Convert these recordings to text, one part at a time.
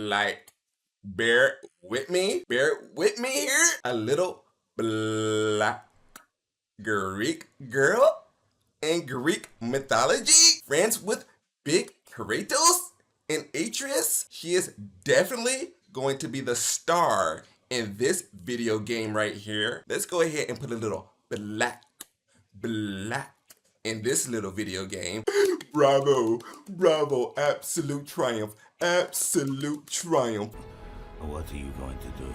like, bear with me here. A little black Greek girl in Greek mythology, friends with big Kratos and Atreus. She is definitely going to be the star in this video game right here. Let's go ahead and put a little black in this little video game. Bravo, absolute triumph. What are you going to do?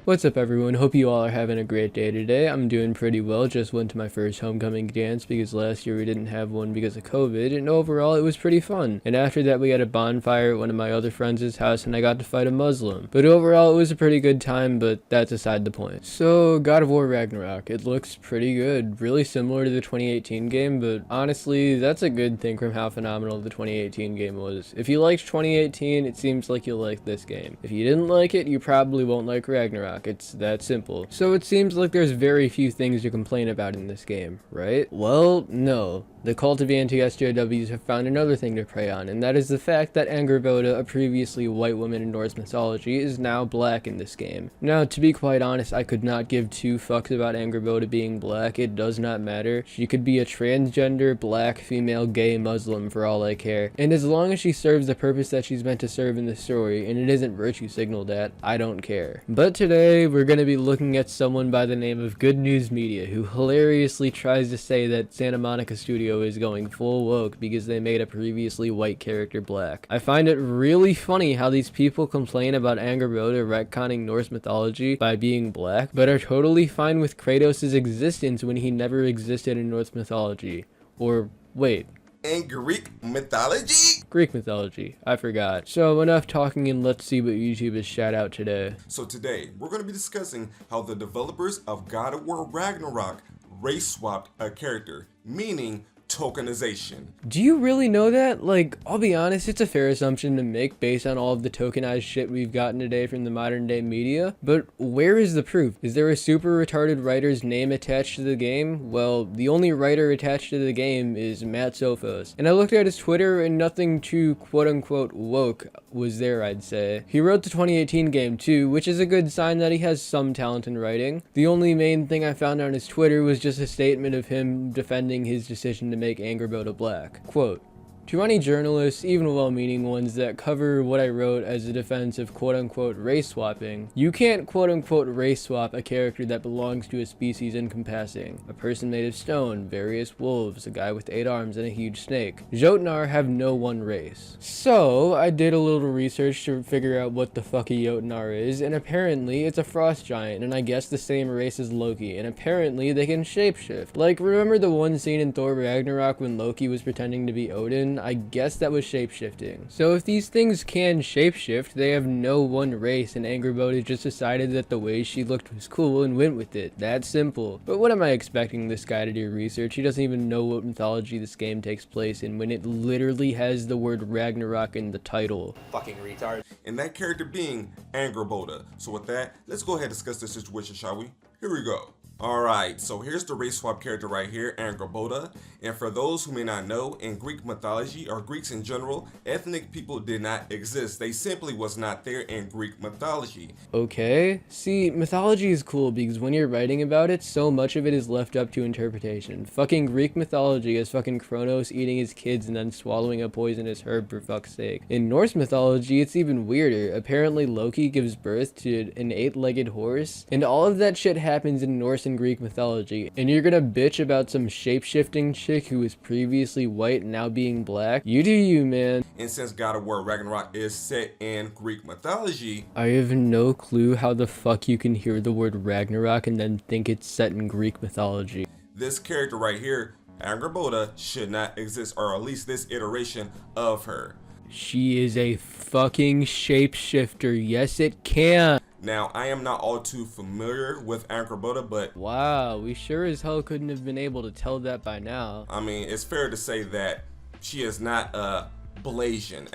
What's up everyone, hope you all are having a great day today. I'm doing pretty well, just went to my first homecoming dance because last year we didn't have one because of COVID, and overall it was pretty fun. And after that we had a bonfire at one of my other friends' house and I got to fight a Muslim. But overall it was a pretty good time, but that's aside the point. So God of War Ragnarok, it looks pretty good, really similar to the 2018 game, but honestly that's a good thing from how phenomenal the 2018 game was. If you liked 2018, it seems like you'll like this game. If you didn't like it, you probably won't like Ragnarok. It's that simple. So it seems like there's very few things to complain about in this game, right? Well, no. The cult of anti-sjws have found another thing to prey on, and that is the fact that Angrboda, a previously white woman in Norse mythology, is now black in this game. Now, to be quite honest, I could not give two fucks about Angrboda being black. It does not matter. She could be a transgender, black, female, gay Muslim for all I care. And as long as she serves the purpose that she's meant to serve in the story, and it isn't virtue signaled at, I don't care. But today, we're going to be looking at someone by the name of Good News Media, who hilariously tries to say that Santa Monica Studio is going full woke because they made a previously white character black. I find it really funny how these people complain about Angrboda retconning Norse mythology by being black, but are totally fine with Kratos' existence when he never existed in Norse mythology. Or, wait. In Greek mythology? Greek mythology, I forgot. So enough talking and let's see what YouTube has shout out today. So today, we're going to be discussing how the developers of God of War Ragnarok race swapped a character, meaning tokenization. Do you really know that? Like, I'll be honest, it's a fair assumption to make based on all of the tokenized shit we've gotten today from the modern day media, but where is the proof? Is there a super retarded writer's name attached to the game? Well, the only writer attached to the game is Matt Sophos, and I looked at his Twitter and nothing too quote-unquote woke was there, I'd say. He wrote the 2018 game too, which is a good sign that he has some talent in writing. The only main thing I found on his Twitter was just a statement of him defending his decision to make Angrboda black. Quote, "To any journalists, even well-meaning ones, that cover what I wrote as a defense of quote-unquote race swapping, you can't quote-unquote race swap a character that belongs to a species encompassing a person made of stone, various wolves, a guy with 8 arms, and a huge snake. Jotnar have no one race." So, I did a little research to figure out what the fuck a Jotnar is, and apparently it's a frost giant, and I guess the same race as Loki, and apparently they can shapeshift. Like, remember the one scene in Thor Ragnarok when Loki was pretending to be Odin? I guess that was shapeshifting. So if these things can shapeshift, they have no one race, and Angrboda just decided that the way she looked was cool and went with it. That simple. But what am I expecting this guy to do research? He doesn't even know what mythology this game takes place in when it literally has the word Ragnarok in the title. Fucking retard. And that character being Angrboda. So with that, let's go ahead and discuss this situation, shall we? Here we go. Alright, so here's the race swap character right here, Angrboda. And for those who may not know, in Greek mythology, or Greeks in general, ethnic people did not exist. They simply was not there in Greek mythology. Okay, see, mythology is cool because when you're writing about it, so much of it is left up to interpretation. Fucking Greek mythology is fucking Kronos eating his kids and then swallowing a poisonous herb for fuck's sake. In Norse mythology, it's even weirder. Apparently Loki gives birth to an 8-legged horse, and all of that shit happens in Norse and Greek mythology, and you're gonna bitch about some shape-shifting chick who was previously white and now being black? You do you, man. And since God of War Ragnarok is set in Greek mythology, I have no clue how the fuck you can hear the word Ragnarok and then think it's set in Greek mythology. this character right here, Angrboda, should not exist, or at least this iteration of her. She is a fucking shapeshifter. Yes, it can. Now, I am not all too familiar with Angrboda, but wow, we sure as hell couldn't have been able to tell that by now. I mean, it's fair to say that she is not a Blasian.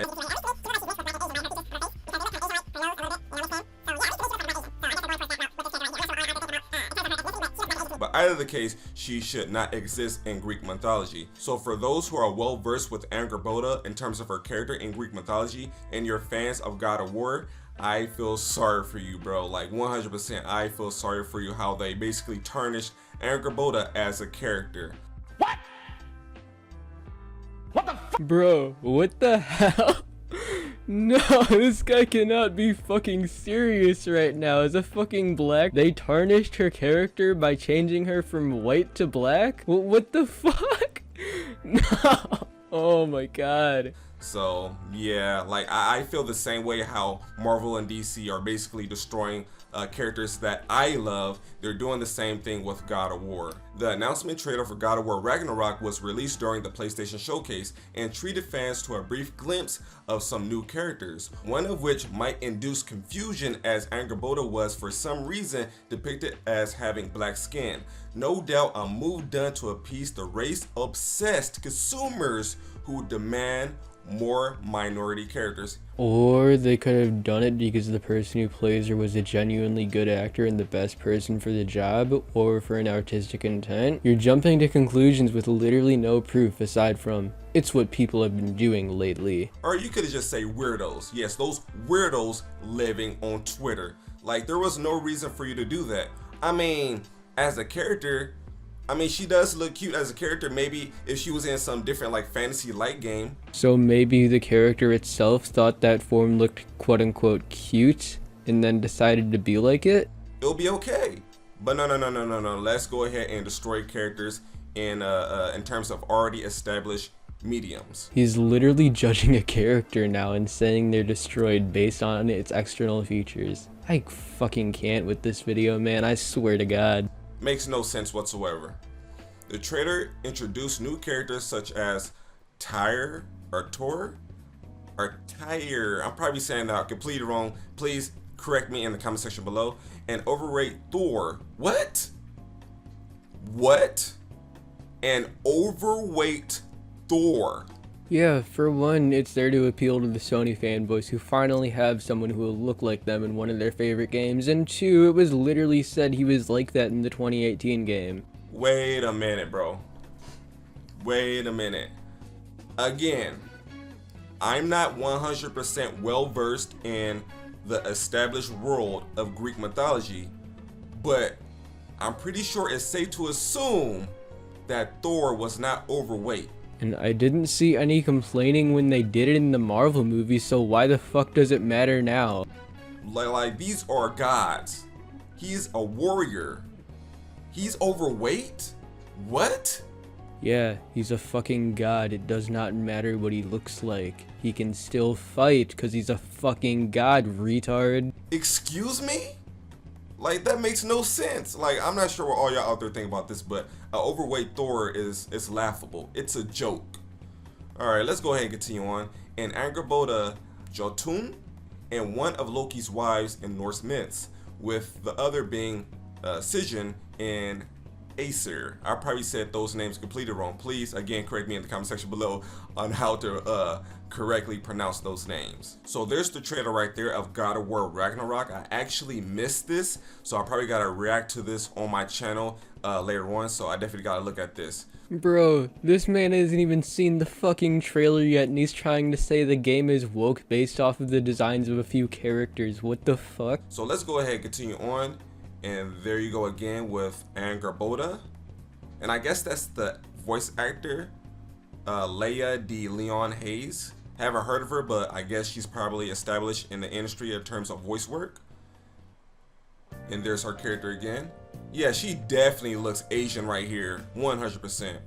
But either the case, she should not exist in Greek mythology. So for those who are well versed with Angrboda in terms of her character in Greek mythology and you're fans of God of War, I feel sorry for you, bro. Like 100%, I feel sorry for you how they basically tarnished Angrboda as a character. Bro, what the hell? No, this guy cannot be fucking serious right now. As a fucking black, they tarnished her character by changing her from white to black? What the fuck? No. Oh my god. So yeah, like I feel the same way how Marvel and DC are basically destroying characters that I love. They're doing the same thing with God of War. The announcement trailer for God of War Ragnarok was released during the PlayStation Showcase and treated fans to a brief glimpse of some new characters, one of which might induce confusion as Angrboda was for some reason depicted as having black skin. No doubt a move done to appease the race-obsessed consumers who demand more minority characters. Or they could have done it because the person who plays her was a genuinely good actor and the best person for the job, or for an artistic intent. You're jumping to conclusions with literally no proof aside from, it's what people have been doing lately. Or you could just say weirdos. Yes, those weirdos living on Twitter. Like, there was no reason for you to do that. I mean, as a character, she does look cute as a character. Maybe if she was in some different like fantasy light game. So maybe the character itself thought that form looked quote unquote cute and then decided to be like it? It'll be okay. But no. Let's go ahead and destroy characters in terms of already established mediums. He's literally judging a character now and saying they're destroyed based on its external features. I fucking can't with this video, man. I swear to God. Makes no sense whatsoever. The trailer introduced new characters such as Tyre or Tor or Tyre. I'm probably saying that completely wrong. Please correct me in the comment section below. And overweight Thor. What? What? An overweight Thor. Yeah, for one, it's there to appeal to the Sony fanboys who finally have someone who will look like them in one of their favorite games, and two, it was literally said he was like that in the 2018 game. Wait a minute, bro. Wait a minute. Again, I'm not 100% well versed in the established world of Greek mythology, but I'm pretty sure it's safe to assume that Thor was not overweight. And I didn't see any complaining when they did it in the Marvel movie, so why the fuck does it matter now? Like these are gods. He's a warrior. He's overweight? What? Yeah, he's a fucking god. It does not matter what he looks like. He can still fight because he's a fucking god, retard. Excuse me? Like, that makes no sense. Like, I'm not sure what all y'all out there think about this, but an overweight Thor is laughable. It's a joke. Alright, let's go ahead and continue on. In Angrboda, Jotun, and one of Loki's wives in Norse myths, with the other being Sigyn and Aesir. I probably said those names completely wrong. Please, again, correct me in the comment section below on how to correctly pronounce those names. So there's the trailer right there of God of War Ragnarok. I actually missed this, so I probably gotta react to this on my channel later on, so I definitely gotta look at this. Bro, this man hasn't even seen the fucking trailer yet and he's trying to say the game is woke based off of the designs of a few characters. What the fuck? So let's go ahead and continue on. And there you go again with Angrboda. And I guess that's the voice actor, Leia de Leon Hayes. Haven't heard of her, but I guess she's probably established in the industry in terms of voice work. And there's her character again. Yeah, she definitely looks Asian right here, 100%.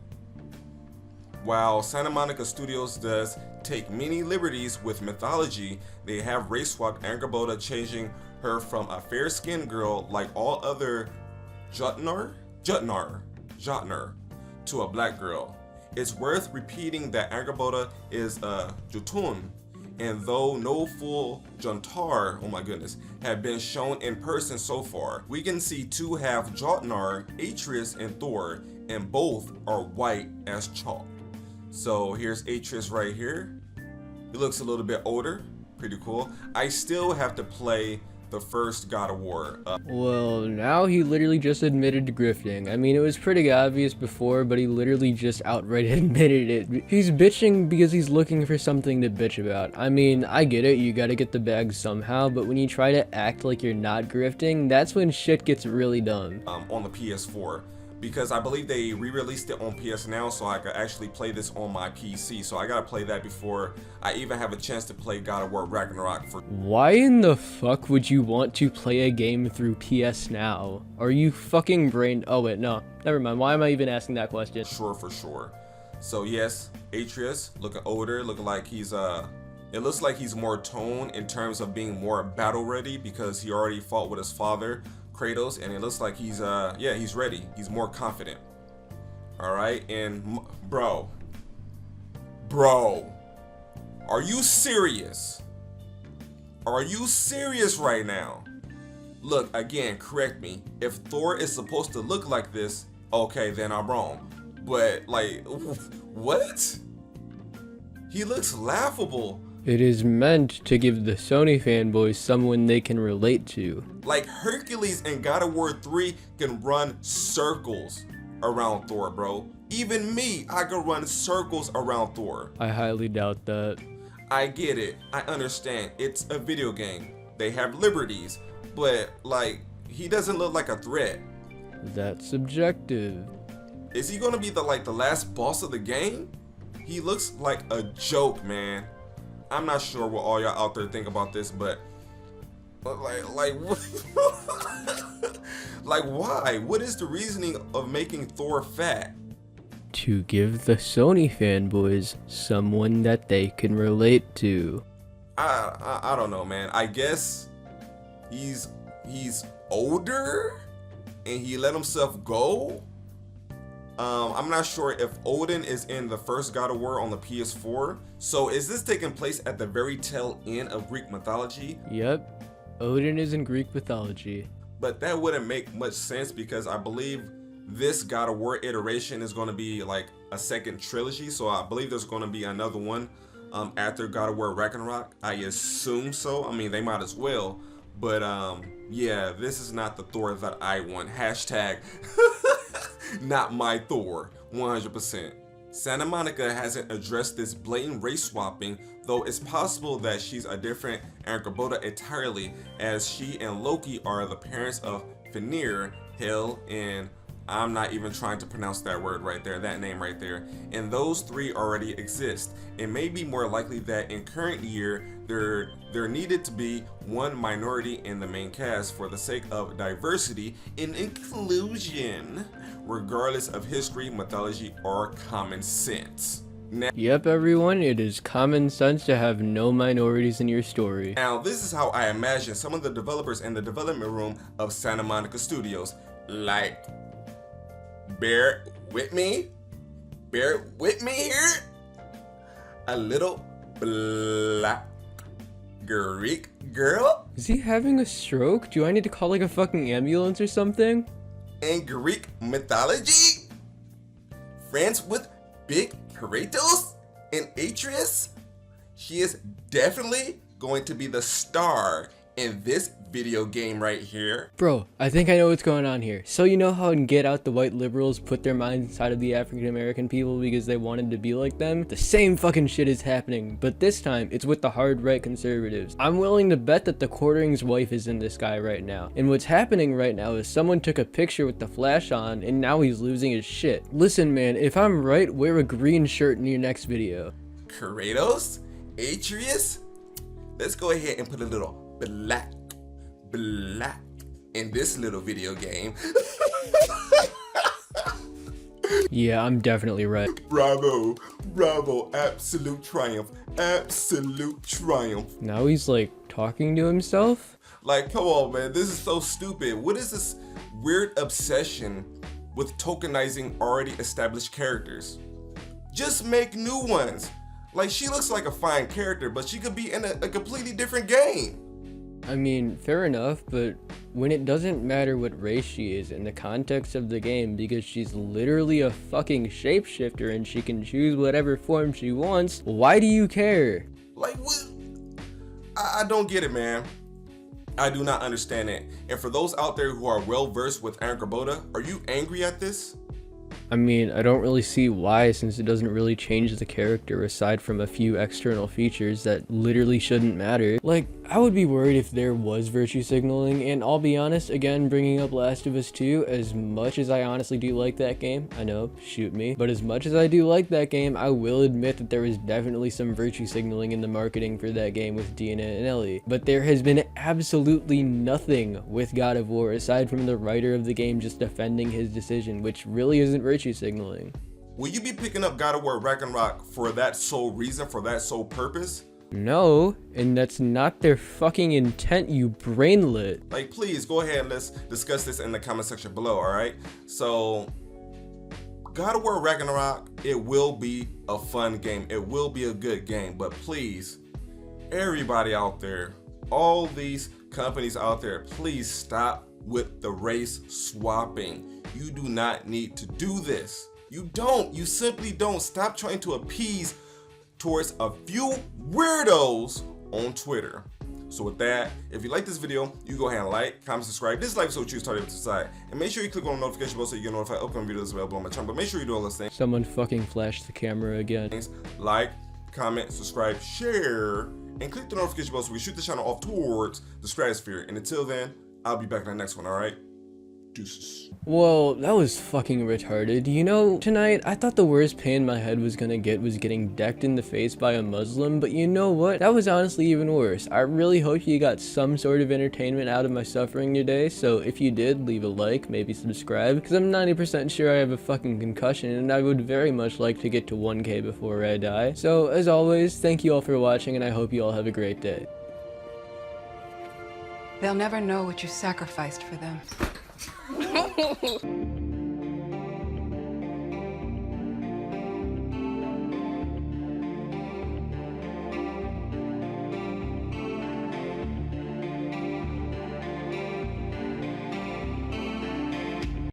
While Santa Monica Studios does take many liberties with mythology, they have race swapped Angrboda, changing her from a fair-skinned girl like all other Jotnar to a black girl. It's worth repeating that Angrboda is a Jotun, and though no full Jontar, oh my goodness, have been shown in person so far, we can see two half Jotnar, Atreus and Thor, and both are white as chalk. So here's Atreus right here. He looks a little bit older, pretty cool. I still have to play the first God of War. Well, now he literally just admitted to grifting. I mean, it was pretty obvious before, but he literally just outright admitted it. He's bitching because he's looking for something to bitch about. I mean, I get it, you gotta get the bag somehow, but when you try to act like you're not grifting, that's when shit gets really dumb. On the PS4. Because I believe they re-released it on PS Now, so I could actually play this on my PC. So I gotta play that before I even have a chance to play God of War Ragnarok. Why in the fuck would you want to play a game through PS Now? Are you fucking brain? Oh wait, no, never mind. Why am I even asking that question? Sure, for sure. So yes, Atreus looking older, looking like he's it looks like he's more toned in terms of being more battle ready because he already fought with his father, Kratos, and it looks like he's yeah, he's ready. He's more confident. All right, and bro, are you serious? Are you serious right now? Look, again, correct me. If Thor is supposed to look like this, okay, then I'm wrong. But like, what? He looks laughable. It is meant to give the Sony fanboys someone they can relate to. Like Hercules in God of War 3 can run circles around Thor, bro. Even me, I can run circles around Thor. I highly doubt that. I get it. I understand. It's a video game. They have liberties. But like, he doesn't look like a threat. That's subjective. Is he gonna be the last boss of the game? He looks like a joke, man. I'm not sure what all y'all out there think about this, but like why? What is the reasoning of making Thor fat? To give the Sony fanboys someone that they can relate to. I don't know, man. I guess he's older and he let himself go. I'm not sure if Odin is in the first God of War on the PS4. So is this taking place at the very tail end of Greek mythology? Yep, Odin is in Greek mythology. But that wouldn't make much sense because I believe this God of War iteration is going to be like a second trilogy. So I believe there's going to be another one after God of War Ragnarok. I assume so. I mean, they might as well. But yeah, this is not the Thor that I want. Hashtag not my Thor, 100%. Santa Monica hasn't addressed this blatant race swapping, though it's possible that she's a different Angrboda entirely, as she and Loki are the parents of Fenrir, Hel, and I'm not even trying to pronounce that word right there, that name right there. And those three already exist. It may be more likely that in current year, there needed to be one minority in the main cast for the sake of diversity and inclusion, regardless of history, mythology, or common sense. Yep, everyone, it is common sense to have no minorities in your story. Now, this is how I imagine some of the developers in the development room of Santa Monica Studios, like, bear with me here, a little black Greek girl. Is he having a stroke? Do I need to call like a fucking ambulance or something? In Greek mythology, friends with big kratos and Atreus, she is definitely going to be the star in this video game right here. Bro, I think I know what's going on here. So you know how in Get Out the white liberals put their minds inside of the African American people because they wanted to be like them? The same fucking shit is happening, but this time it's with the hard right conservatives. I'm willing to bet that the quartering's wife is in this guy right now. And what's happening right now is someone took a picture with the flash on and now he's losing his shit. Listen man, if I'm right, wear a green shirt in your next video. Kratos? Atreus? Let's go ahead and put a little black in this little video game. Yeah, I'm definitely right. Bravo, absolute triumph. Now he's like talking to himself? Like, come on, man, this is so stupid. What is this weird obsession with tokenizing already established characters? Just make new ones. Like, she looks like a fine character, but she could be in a completely different game. I mean, fair enough, but when it doesn't matter what race she is in the context of the game because she's literally a fucking shapeshifter and she can choose whatever form she wants, why do you care? Like, what? I don't get it, man. I do not understand it. And for those out there who are well versed with Angrboda, are you angry at this? I mean, I don't really see why, since it doesn't really change the character aside from a few external features that literally shouldn't matter. Like, I would be worried if there was virtue signaling, and I'll be honest, again, bringing up Last of Us 2, as much as I honestly do like that game, I know, shoot me, but as much as I do like that game, I will admit that there is definitely some virtue signaling in the marketing for that game with Dina and Ellie. But there has been absolutely nothing with God of War aside from the writer of the game just defending his decision, which really isn't virtue signaling. Will you be picking up God of War Ragnarok for that sole reason, for that sole purpose? No, and that's not their fucking intent, you brainlet. Like, please go ahead and let's discuss this in the comment section below, alright? So, God of War Ragnarok, it will be a fun game. It will be a good game, but please, everybody out there, all these companies out there, please stop with the race swapping. You do not need to do this. You don't. You simply don't. Stop trying to appease towards a few weirdos on Twitter. So with that, if you like this video, you go ahead and like, comment, subscribe. This is Life So Choose Started to Decide. And make sure you click on the notification bell so you get notified of upcoming videos available on my channel. But make sure you do all those things. Someone fucking flashed the camera again. Like, comment, subscribe, share, and click the notification bell so we shoot the channel off towards the stratosphere. And until then, I'll be back in the next one, alright? Deuces. Well, that was fucking retarded. You know, tonight, I thought the worst pain my head was gonna get was getting decked in the face by a Muslim, but you know what? That was honestly even worse. I really hope you got some sort of entertainment out of my suffering today, so if you did, leave a like, maybe subscribe, because I'm 90% sure I have a fucking concussion, and I would very much like to get to 1K before I die. So, as always, thank you all for watching, and I hope you all have a great day. They'll never know what you sacrificed for them.